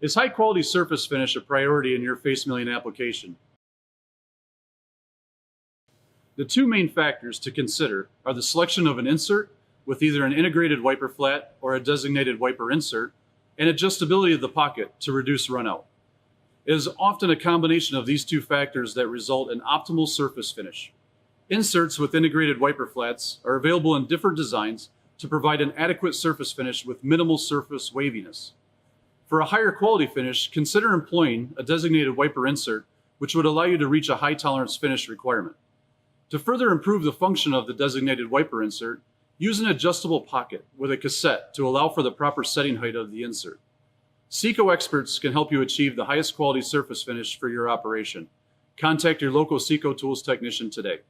Is high quality surface finish a priority in your face milling application? The two main factors to consider are the selection of an insert with either an integrated wiper flat or a designated wiper insert, and adjustability of the pocket to reduce runout. It is often a combination of these two factors that result in optimal surface finish. Inserts with integrated wiper flats are available in different designs to provide an adequate surface finish with minimal surface waviness. For a higher quality finish, consider employing a designated wiper insert, which would allow you to reach a high tolerance finish requirement. To further improve the function of the designated wiper insert, use an adjustable pocket with a cassette to allow for the proper setting height of the insert. Seco experts can help you achieve the highest quality surface finish for your operation. Contact your local Seco Tools technician today.